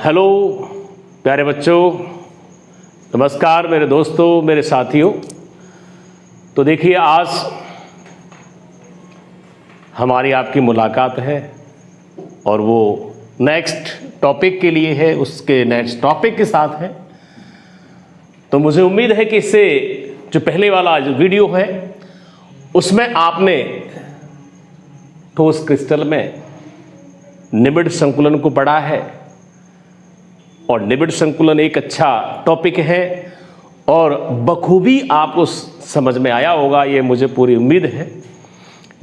Hello प्यारे बच्चों, नमस्कार मेरे दोस्तों, मेरे साथियों। तो देखिए, आज हमारी आपकी मुलाकात है और वो नेक्स्ट टॉपिक के लिए है, उसके नेक्स्ट टॉपिक के साथ है। तो मुझे उम्मीद है कि इससे जो पहले वाला जो वीडियो है उसमें आपने ठोस क्रिस्टल में निबिड़ संकुलन को पढ़ा है और निबिड़ संकुलन एक अच्छा टॉपिक है और बखूबी आपको समझ में आया होगा, ये मुझे पूरी उम्मीद है।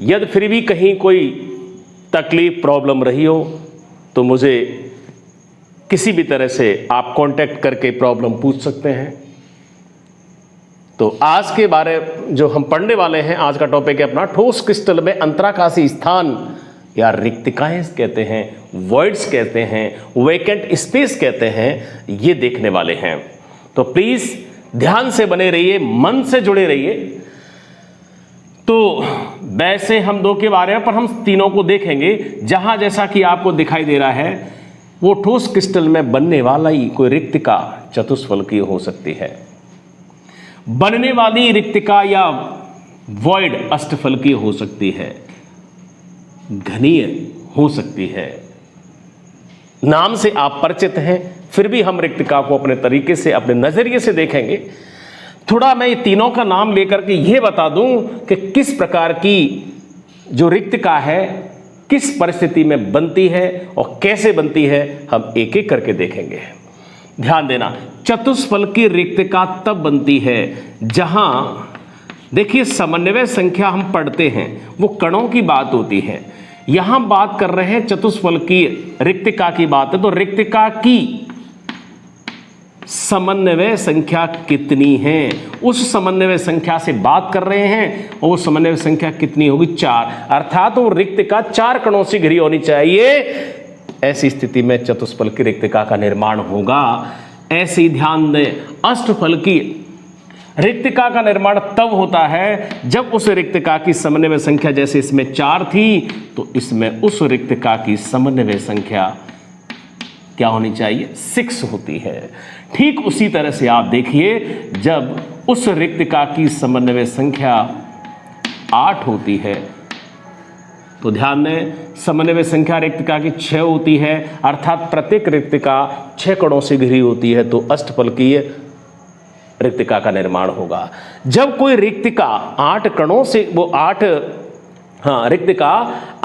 यदि फिर भी कहीं कोई तकलीफ प्रॉब्लम रही हो तो मुझे किसी भी तरह से आप कांटेक्ट करके प्रॉब्लम पूछ सकते हैं। तो आज के बारे जो हम पढ़ने वाले हैं, आज का टॉपिक है अपना ठोस क्रिस्टल में अंतराकाशी स्थान या रिक्तिकाएं कहते हैं, वॉइड्स कहते हैं, वैकेंट स्पेस कहते हैं, ये देखने वाले हैं। तो प्लीज ध्यान से बने रहिए, मन से जुड़े रहिए। तो वैसे हम दो के बारे में, पर हम तीनों को देखेंगे। जहां जैसा कि आपको दिखाई दे रहा है वो ठोस क्रिस्टल में बनने वाला ही कोई रिक्तिका चतुष्फलकीय हो सकती है, बनने वाली रिक्तिका या वॉइड अष्टफलकीय हो सकती है, घनीय हो सकती है। नाम से आप परिचित हैं, फिर भी हम रिक्तिका को अपने तरीके से, अपने नजरिए से देखेंगे। थोड़ा मैं ये तीनों का नाम लेकर के ये बता दूं कि किस प्रकार की जो रिक्तिका है किस परिस्थिति में बनती है और कैसे बनती है, हम एक एक करके देखेंगे। ध्यान देना, चतुष्फलकीय रिक्तिका तब बनती है जहां, देखिए, समन्वय संख्या हम पढ़ते हैं, वो कणों की बात होती है। यहां बात कर रहे हैं चतुष्फलकीय रिक्तिका की बात है, तो रिक्तिका की समन्वय संख्या कितनी है, उस समन्वय संख्या से बात कर रहे हैं। और वो समन्वय संख्या कितनी होगी? 4। अर्थात वो रिक्तिका 4 कणों से घिरी होनी चाहिए। ऐसी स्थिति में चतुष्फलकीय रिक्तिका का निर्माण होगा। ऐसे ही ध्यान दें, अष्टफलकीय रिक्तिका का निर्माण तब होता है जब उस रिक्तिका की समन्वय संख्या, जैसे इसमें 4 थी, तो इसमें उस रिक्तिका की समन्वय संख्या क्या होनी चाहिए? 6 होती है। ठीक उसी तरह से आप देखिए, जब उस रिक्तिका की समन्वय संख्या 8 होती है, तो ध्यान दें, समन्वय संख्या रिक्तिका की 6 होती है, अर्थात प्रत्येक रिक्तिका 6 कणों से घिरी होती है, तो अष्टफलकीय रिक्तिका का निर्माण होगा। जब कोई रिक्तिका 8 कणों से, रिक्तिका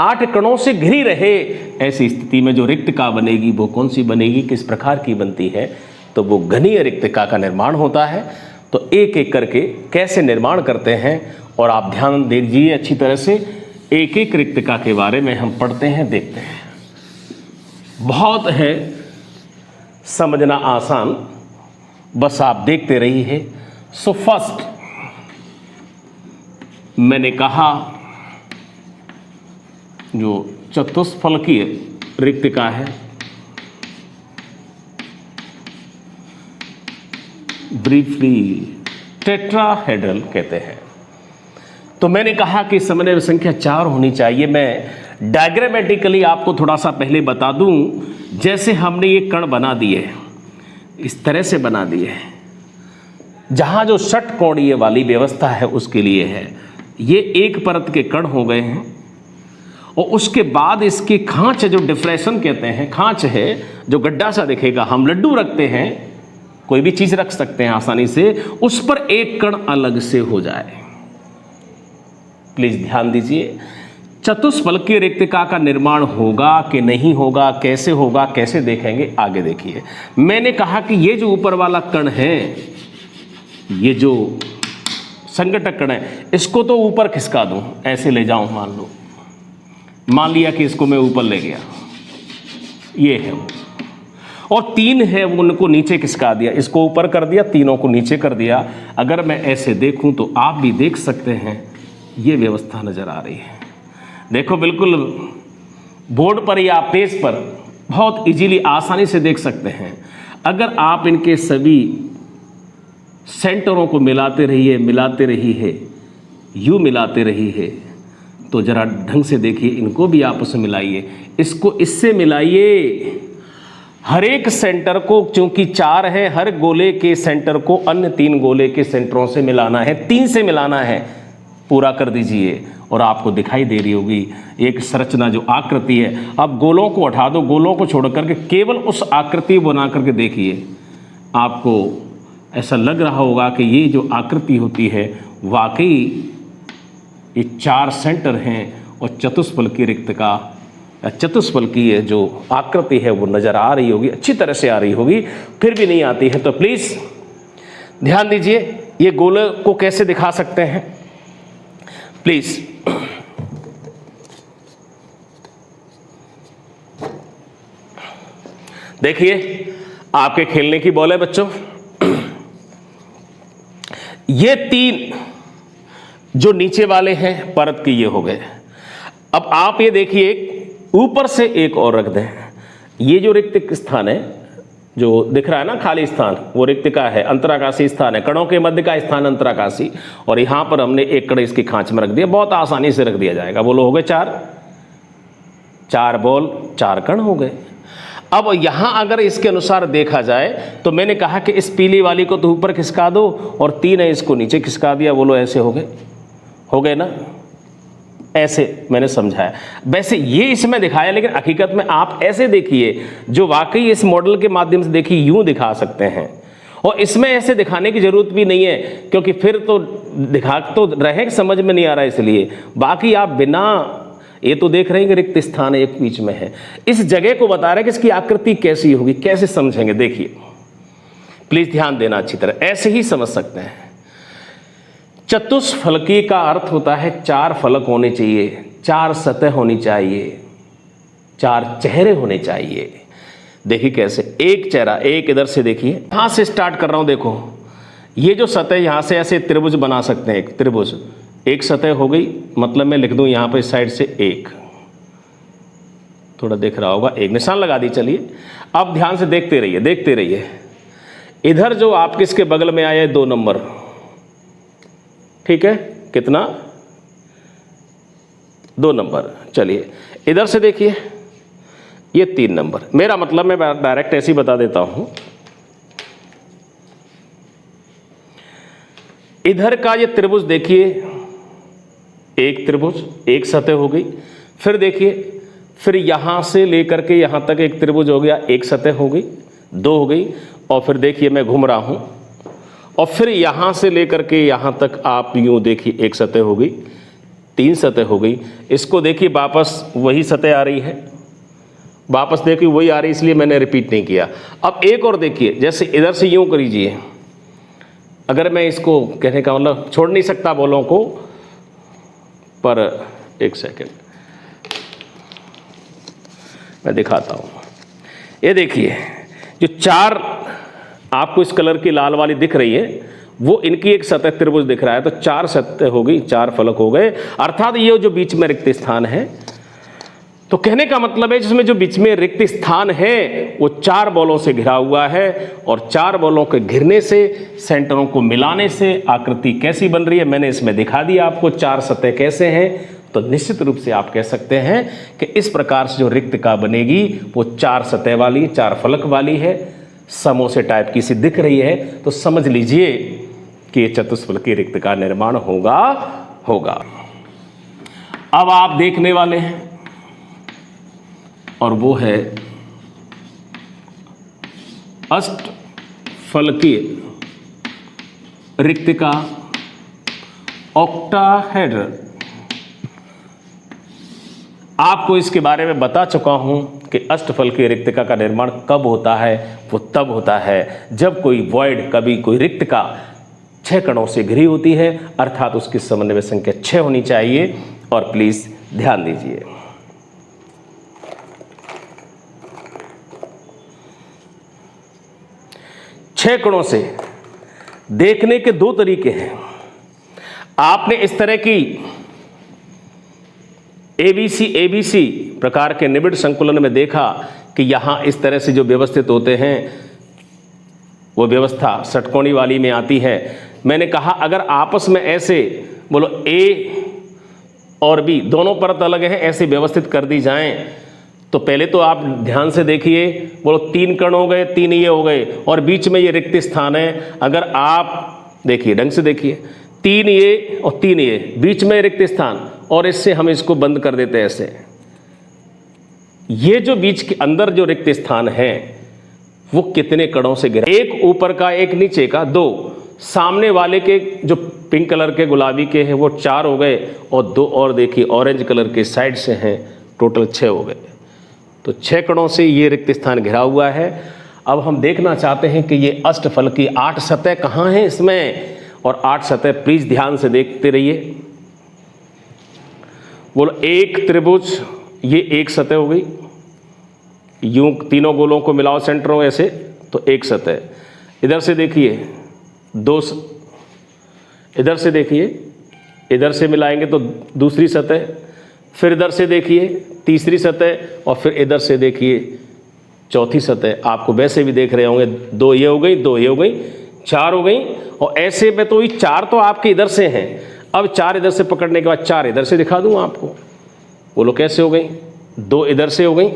8 कणों से घिरी रहे, ऐसी स्थिति में जो रिक्तिका बनेगी वो कौन सी बनेगी, किस प्रकार की बनती है? तो वो घनीय रिक्तिका का निर्माण होता है। तो एक एक करके कैसे निर्माण करते हैं, और आप ध्यान दीजिए अच्छी तरह से, एक एक रिक्तिका के बारे में हम पढ़ते हैं, देखते हैं। बहुत है समझना आसान, बस आप देखते रहिए। सो फर्स्ट मैंने कहा, जो चतुष्फलकीय रिक्तिका है, ब्रीफली टेट्राहेड्रल कहते हैं। तो मैंने कहा कि समन्वय संख्या 4 होनी चाहिए। मैं डायग्रामेटिकली आपको थोड़ा सा पहले बता दूं, जैसे हमने ये कण बना दिए, इस तरह से बना दिए हैं, जहां जो षटकोणीय वाली व्यवस्था है उसके लिए है। ये एक परत के कण हो गए हैं, और उसके बाद इसकी खांच, जो डिफ्रेशन कहते हैं, खांच है जो गड्ढा सा दिखेगा, हम लड्डू रखते हैं, कोई भी चीज रख सकते हैं आसानी से, उस पर एक कण अलग से हो जाए। प्लीज ध्यान दीजिए, चतुष्फलकीय रिक्तिका का निर्माण होगा कि नहीं होगा, कैसे होगा, कैसे देखेंगे, आगे देखिए। मैंने कहा कि ये जो ऊपर वाला कण है, ये जो संघटक कण है, इसको तो ऊपर खिसका दूं, ऐसे ले जाऊं, मान लिया कि इसको मैं ऊपर ले गया, ये है वो, और 3 है वो, उनको नीचे खिसका दिया, इसको ऊपर कर दिया, तीनों को नीचे कर दिया। अगर मैं ऐसे देखूं तो आप भी देख सकते हैं, ये व्यवस्था नजर आ रही है। देखो, बिल्कुल बोर्ड पर या पेज पर बहुत इजीली, आसानी से देख सकते हैं। अगर आप इनके सभी सेंटरों को मिलाते रहिए, यूं मिलाते रहिए, तो जरा ढंग से देखिए, इनको भी आपस में मिलाइए, इसको इससे मिलाइए, हर एक सेंटर को, चूंकि 4 है, हर गोले के सेंटर को अन्य 3 गोले के सेंटरों से मिलाना है, 3 से मिलाना है। पूरा कर दीजिए और आपको दिखाई दे रही होगी एक संरचना जो आकृति है। अब गोलों को हटा दो, गोलों को छोड़ करके केवल उस आकृति बना करके देखिए, आपको ऐसा लग रहा होगा कि ये जो आकृति होती है वाकई ये 4 सेंटर हैं और चतुष्फलकीय रिक्तका, चतुष्फलकीय जो आकृति है वो नज़र आ रही होगी, अच्छी तरह से आ रही होगी। फिर भी नहीं आती है तो प्लीज़ ध्यान दीजिए, ये गोले को कैसे दिखा सकते हैं प्लीज़। देखिए आपके खेलने की बॉल है बच्चों, ये 3 जो नीचे वाले हैं परत के ये हो गए। अब आप ये देखिए ऊपर से एक और रख दें, ये जो रिक्त स्थान है जो दिख रहा है ना खाली स्थान, वो रिक्तिका है, अंतराकाशी स्थान है, कणों के मध्य का स्थान अंतराकाशी, और यहाँ पर हमने एक कण इसकी खांच में रख दिया, बहुत आसानी से रख दिया जाएगा। बोलो हो गए 4 बॉल 4 कण हो गए। अब यहाँ अगर इसके अनुसार देखा जाए तो मैंने कहा कि इस पीली वाली को तो ऊपर खिसका दो और 3 है इसको नीचे खिसका दिया। बोलो ऐसे हो गए ना, ऐसे मैंने समझाया। वैसे ये इसमें दिखाया, लेकिन हकीकत में आप ऐसे देखिए जो वाकई इस मॉडल के माध्यम से देखिए यूं दिखा सकते हैं, और इसमें ऐसे दिखाने की जरूरत भी नहीं है क्योंकि फिर तो दिखा तो रहे समझ में नहीं आ रहा, इसलिए बाकी आप बिना ये तो देख रहे हैं कि रिक्त स्थान एक बीच में है, इस जगह को बता रहे हैं कि इसकी आकृति कैसी होगी, कैसे समझेंगे। देखिए प्लीज ध्यान देना अच्छी तरह, ऐसे ही समझ सकते हैं। चतुष्फलकीय का अर्थ होता है 4 फलक होने चाहिए, 4 सतह होनी चाहिए, 4 चेहरे होने चाहिए। देखिए कैसे, एक चेहरा, एक इधर से देखिए, यहां से स्टार्ट कर रहा हूं। देखो ये जो सतह यहां से ऐसे त्रिभुज बना सकते हैं, एक त्रिभुज, एक सतह हो गई, मतलब मैं लिख दूं यहां पे साइड से 1, थोड़ा दिख रहा होगा, एक निशान लगा दी। चलिए अब ध्यान से देखते रहिए। इधर जो आपके इसके बगल में आया 2 नंबर, ठीक है, कितना 2 नंबर। चलिए इधर से देखिए ये 3 नंबर, मेरा मतलब मैं डायरेक्ट ऐसे ही बता देता हूं। इधर का ये त्रिभुज देखिए, एक त्रिभुज, एक सतह हो गई। फिर देखिए, फिर यहां से लेकर के यहां तक एक त्रिभुज हो गया, एक सतह हो गई, 2 हो गई। और फिर देखिए मैं घूम रहा हूं, और फिर यहां से लेकर के यहां तक आप यूं देखिए, एक सतह हो गई, 3 सतह हो गई। इसको देखिए वापस वही सतह आ रही है, वापस देखिए वही आ रही, इसलिए मैंने रिपीट नहीं किया। अब एक और देखिए, जैसे इधर से यूं करीजिए, अगर मैं इसको कहने का मतलब छोड़ नहीं सकता बोलों को, पर एक सेकेंड मैं दिखाता हूं। ये देखिए जो 4 आपको इस कलर की लाल वाली दिख रही है, वो इनकी एक सतह त्रिभुज दिख रहा है, तो 4 सतह हो गई, 4 फलक हो गए। अर्थात ये जो बीच में रिक्त स्थान है, तो कहने का मतलब है जिसमें जो बीच में रिक्त स्थान है वो 4 बॉलों से घिरा हुआ है, और 4 बॉलों के घिरने से, सेंटरों को मिलाने से आकृति कैसी बन रही है मैंने इसमें दिखा दिया आपको। 4 सतह कैसे हैं, तो निश्चित रूप से आप कह सकते हैं कि इस प्रकार से जो रिक्तका बनेगी वो 4 सतह वाली, 4 फलक वाली है, समोसे टाइप की सी दिख रही है। तो समझ लीजिए कि ये चतुष्फलकीय रिक्त का निर्माण होगा। अब आप देखने वाले हैं, और वो है अष्टफलकीय रिक्तिका, ऑक्टाहेड्रल। आपको इसके बारे में बता चुका हूं कि अष्टफलकीय रिक्तिका का निर्माण कब होता है, वो तब होता है जब कोई वॉइड, कभी कोई रिक्तिका 6 कणों से घिरी होती है, अर्थात उसकी समन्वय संख्या 6 होनी चाहिए। और प्लीज ध्यान दीजिए, छह कणों से देखने के 2 तरीके हैं। आपने इस तरह की एबीसी प्रकार के निबिड़ संकुलन में देखा कि यहां इस तरह से जो व्यवस्थित होते हैं, वो व्यवस्था षटकोणी वाली में आती है। मैंने कहा अगर आपस में ऐसे बोलो ए और बी दोनों परत अलग हैं, ऐसे व्यवस्थित कर दी जाएं, तो पहले तो आप ध्यान से देखिए, बोलो 3 कण हो गए, 3 ये हो गए और बीच में ये रिक्त स्थान है। अगर आप देखिए, ढंग से देखिए, 3 ये और 3 ये, बीच में रिक्त स्थान, और इससे हम इसको बंद कर देते हैं ऐसे। ये जो बीच के अंदर जो रिक्त स्थान है वो कितने कणों से घिरा? एक ऊपर का, एक नीचे का, 2 सामने वाले के जो पिंक कलर के गुलाबी के हैं वो 4 हो गए, और 2 और देखिए ऑरेंज कलर के साइड से हैं, टोटल 6 हो गए। तो 6 कणों से ये रिक्त स्थान घिरा हुआ है। अब हम देखना चाहते हैं कि ये अष्टफल की 8 सतह कहाँ हैं इसमें, और 8 सतह प्लीज ध्यान से देखते रहिए। बोलो, एक त्रिभुज, ये एक सतह हो गई, यूं तीनों गोलों को मिलाओ सेंटरों ऐसे, तो एक सतह। इधर से देखिए 2, इधर से देखिए, इधर से मिलाएंगे तो दूसरी सतह, फिर इधर से देखिए तीसरी सतह, और फिर इधर से देखिए चौथी सतह। आपको वैसे भी देख रहे होंगे, 2 ये हो गई, 2 ये हो गई, 4 हो गई, और ऐसे में तो ये 4 तो आपके इधर से हैं। अब 4 इधर से पकड़ने के बाद 4 इधर से दिखा दूं आपको। बोलो कैसे हो गई? 2 इधर से हो गई,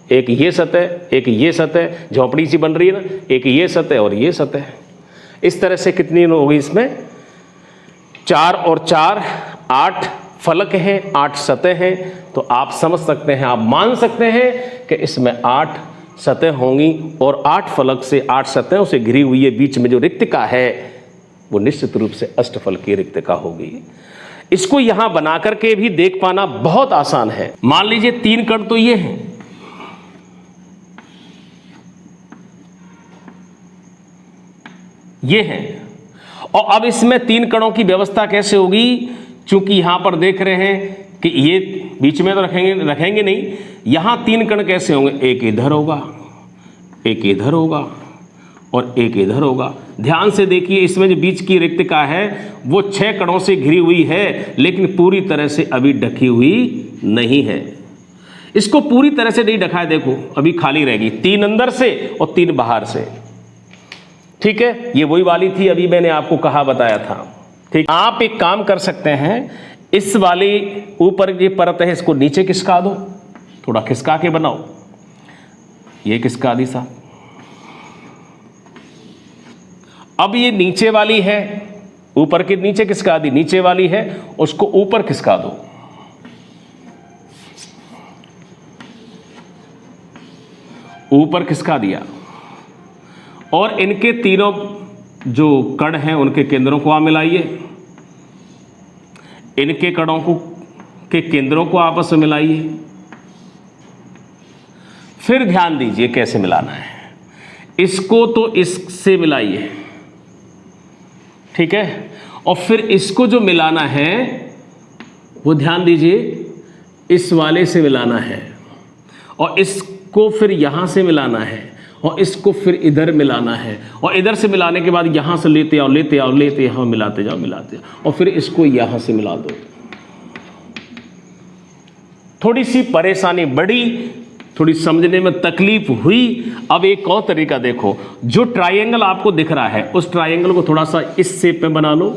एक ये सतह, एक ये सतह, झोपड़ी सी बन रही है ना, एक ये सतह और ये सतह। इस तरह से कितनी हो गई इसमें? 4 और 4 8 फलक हैं, 8 सतह हैं। तो आप समझ सकते हैं, आप मान सकते हैं कि इसमें 8 सतह होंगी, और 8 फलक से 8 सतहों से घिरी हुई है। बीच में जो रिक्तिका है वो निश्चित रूप से अष्टफल की रिक्तिका होगी। इसको यहां बना करके भी देख पाना बहुत आसान है। मान लीजिए 3 कण तो ये हैं, ये हैं, और अब इसमें 3 कणों की व्यवस्था कैसे होगी? चूंकि यहां पर देख रहे हैं कि ये बीच में तो रखेंगे नहीं, यहां 3 कण कैसे होंगे? एक इधर होगा, एक इधर होगा, और एक इधर होगा। ध्यान से देखिए, इसमें जो बीच की रिक्तिका है वो 6 कणों से घिरी हुई है, लेकिन पूरी तरह से अभी ढकी हुई नहीं है। इसको पूरी तरह से नहीं ढका है, देखो अभी खाली रहेगी, 3 अंदर से और 3 बाहर से। ठीक है, ये वही वाली थी, अभी मैंने आपको कहा बताया था। ठीक, आप एक काम कर सकते हैं, इस वाली ऊपर ये परत है इसको नीचे खिसका दो, थोड़ा खिसका के बनाओ, ये खिसका दी साहब। अब ये नीचे वाली है, ऊपर के नीचे खिसका दी, नीचे वाली है उसको ऊपर खिसका दो। ऊपर खिसका दिया, और इनके तीनों जो कण हैं उनके केंद्रों को आप मिलाइए, इनके कणों को के केंद्रों को आपस में मिलाइए। फिर ध्यान दीजिए कैसे मिलाना है, इसको तो इससे मिलाइए, ठीक है, और फिर इसको जो मिलाना है वो ध्यान दीजिए इस वाले से मिलाना है, और इसको फिर यहां से मिलाना है, और इसको फिर इधर मिलाना है, और इधर से मिलाने के बाद यहां से लेते आओ, लेते आओ, लेते आओ, मिलाते जाओ, मिलाते जाओ, और फिर इसको यहां से मिला दो। थोड़ी सी परेशानी बढ़ी, थोड़ी समझने में तकलीफ हुई। अब एक और तरीका देखो, जो ट्रायंगल आपको दिख रहा है उस ट्रायंगल को थोड़ा सा इस शेप में बना लो,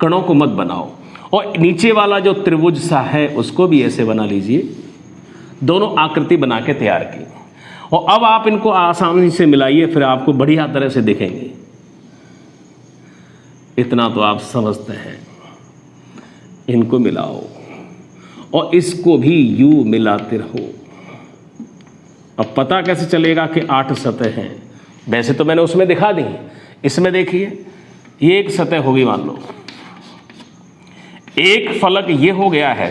कणों को मत बनाओ, और नीचे वाला जो त्रिभुज सा है उसको भी ऐसे बना लीजिए। दोनों आकृति बना के तैयार की, और अब आप इनको आसानी से मिलाइए, फिर आपको बढ़िया तरह से दिखेंगे। इतना तो आप समझते हैं। इनको मिलाओ और इसको भी यूं मिलाते रहो। अब पता कैसे चलेगा कि 8 सतह हैं? वैसे तो मैंने उसमें दिखा दी, इसमें देखिए ये एक सतह होगी, मान लो एक फलक ये हो गया है।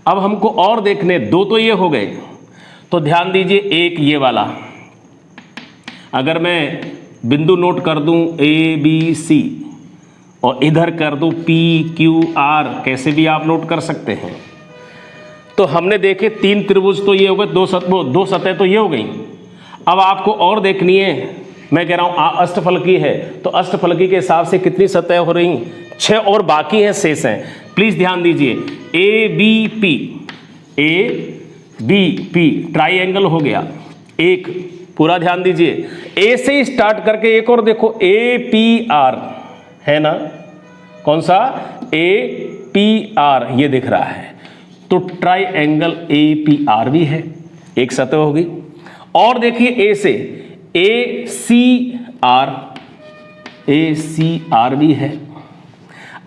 अब हमको और देखने, 2 तो ये हो गए, तो ध्यान दीजिए एक ये वाला, अगर मैं बिंदु नोट कर दूं ABC और इधर कर दूं PQR, कैसे भी आप नोट कर सकते हैं। तो हमने देखे 3 त्रिभुज तो ये हो गए, 2 सतह तो ये हो गई। अब आपको और देखनी है, मैं कह रहा हूं अष्टफलकी है, तो अष्टफलकी के हिसाब से कितनी सतह हो रही? 6 और बाकी हैं, शेष हैं। प्लीज ध्यान दीजिए, ABP ट्राइएंगल हो गया एक, पूरा ध्यान दीजिए। ए से स्टार्ट करके एक और देखो, APR है ना, कौन सा? APR ये दिख रहा है। तो ट्राइएंगल APR भी है, एक सतह होगी। और देखिए ए से ACR भी है।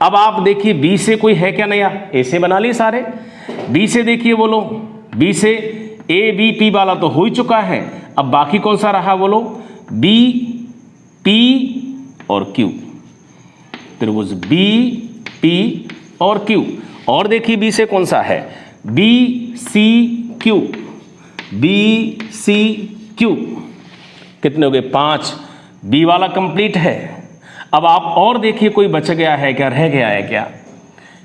अब आप देखिए बी से कोई है क्या नया, ए से बना लिए सारे। बी से देखिए बोलो, बी से ABP वाला तो हो ही चुका है, अब बाकी कौन सा रहा बोलो, BP और Q, त्रिभुज BP और Q। और देखिए बी से कौन सा है, BCQ, BCQ कितने हो गए 5, बी वाला कंप्लीट है। अब आप और देखिए कोई बच गया है क्या, रह गया है क्या।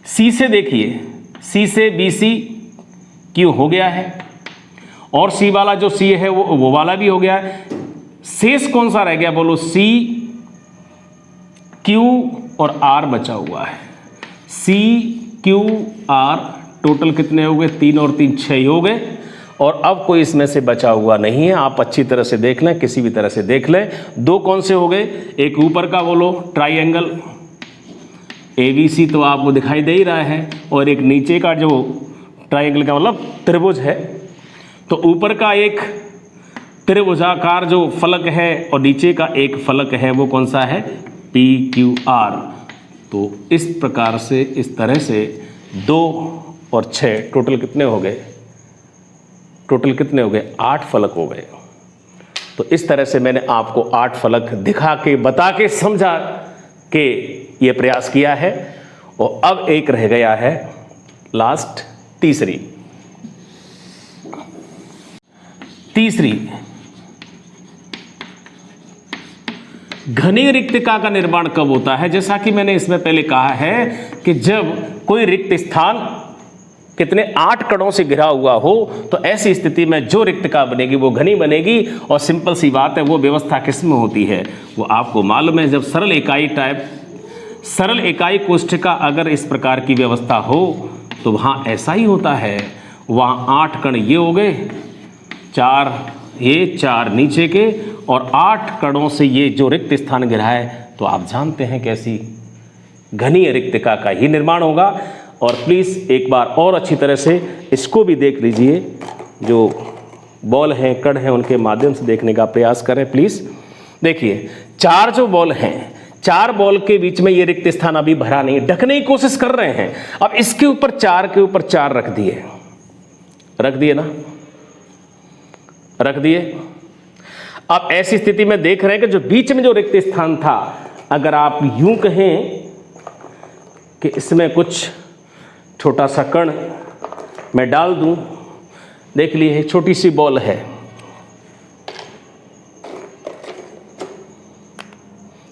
सी से देखिए, सी से BCQ हो गया है, और सी वाला जो सी है वो वाला भी हो गया है। शेष कौन सा रह गया बोलो, CQ और R बचा हुआ है। CQR टोटल कितने हो गए, 3 और 3 6 हो गए। और अब कोई इसमें से बचा हुआ नहीं है, आप अच्छी तरह से देख लें, किसी भी तरह से देख लें। 2 कौन से हो गए, एक ऊपर का बोलो ट्राइएंगल ABC तो आपको दिखाई दे ही रहा है, और एक नीचे का जो ट्राइएंगल का मतलब त्रिभुज है, तो ऊपर का एक त्रिभुजाकार जो फलक है और नीचे का एक फलक है वो कौन सा है, PQR। तो इस प्रकार से, इस तरह से 2 और 6 टोटल कितने हो गए, टोटल कितने हो गए, 8 फलक हो गए। तो इस तरह से मैंने आपको 8 फलक दिखा के, बता के, समझा के ये प्रयास किया है। और अब एक रह गया है लास्ट, तीसरी घनी रिक्तिका का निर्माण कब होता है। जैसा कि मैंने इसमें पहले कहा है कि जब कोई रिक्त स्थान कितने 8 कणों से घिरा हुआ हो, तो ऐसी स्थिति में जो रिक्तिका बनेगी वो घनी बनेगी। और सिंपल सी बात है, वो व्यवस्था किस में होती है, वो आपको मालूम है। जब सरल इकाई कोष्ठिका अगर इस प्रकार की व्यवस्था हो तो वहाँ ऐसा ही होता है। वहाँ 8 कण ये हो गए, 4 ये, 4 नीचे के, और 8 कणों से ये जो रिक्त स्थान घिरा है, तो आप जानते हैं कैसी घनी रिक्तिका का ही निर्माण होगा। और प्लीज़ एक बार और अच्छी तरह से इसको भी देख लीजिए, जो बॉल हैं, कण हैं, उनके माध्यम से देखने का प्रयास करें प्लीज़। देखिए 4 जो बॉल हैं, 4 बॉल के बीच में ये रिक्त स्थान अभी भरा नहीं, ढकने की कोशिश कर रहे हैं। अब इसके ऊपर 4 के ऊपर 4 रख दिए ना, रख दिए। अब ऐसी स्थिति में देख रहे हैं कि जो बीच में जो रिक्त स्थान था, अगर आप यूं कहें कि इसमें कुछ छोटा सा कण मैं डाल दूं, देख लिए छोटी सी बॉल है,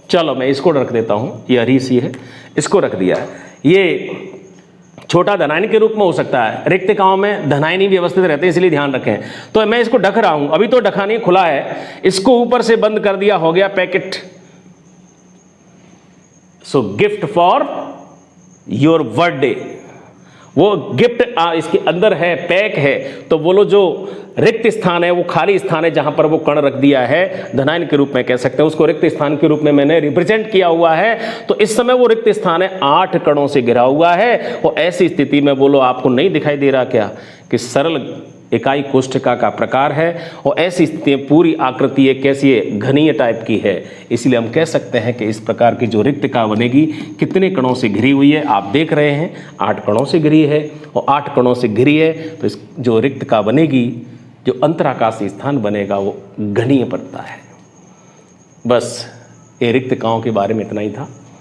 चलो मैं इसको रख देता हूं, ये हरी सी है, इसको रख दिया है। ये छोटा धनायन के रूप में हो सकता है, रिक्तिकाओं में धनायन ही व्यवस्थित रहते हैं, इसलिए ध्यान रखें। तो मैं इसको ढक रहा हूं, अभी तो ढका नहीं, खुला है, इसको ऊपर से बंद कर दिया, हो गया packet. So gift for your birthday, वो गिफ्ट इसके अंदर है, पैक है। तो बोलो जो रिक्त स्थान है वो खाली स्थान है, जहां पर वो कण रख दिया है, धनायन के रूप में कह सकते हैं उसको, रिक्त स्थान के रूप में मैंने रिप्रेजेंट किया हुआ है। तो इस समय वो रिक्त स्थान है 8 कणों से घिरा हुआ है। और ऐसी स्थिति में बोलो आपको नहीं दिखाई दे रहा क्या कि सरल इकाई कोष्ठिका का प्रकार है, और ऐसी स्थिति में पूरी आकृति एक कैसी है, घनीय टाइप की है। इसलिए हम कह सकते हैं कि इस प्रकार की जो रिक्तिका बनेगी कितने कणों से घिरी हुई है, आप देख रहे हैं 8 कणों से घिरी है। और 8 कणों से घिरी है तो इस जो रिक्तिका बनेगी, जो अंतराकाशीय स्थान बनेगा, वो घनीय पड़ता है। बस ये रिक्तिकाओं के बारे में इतना ही था।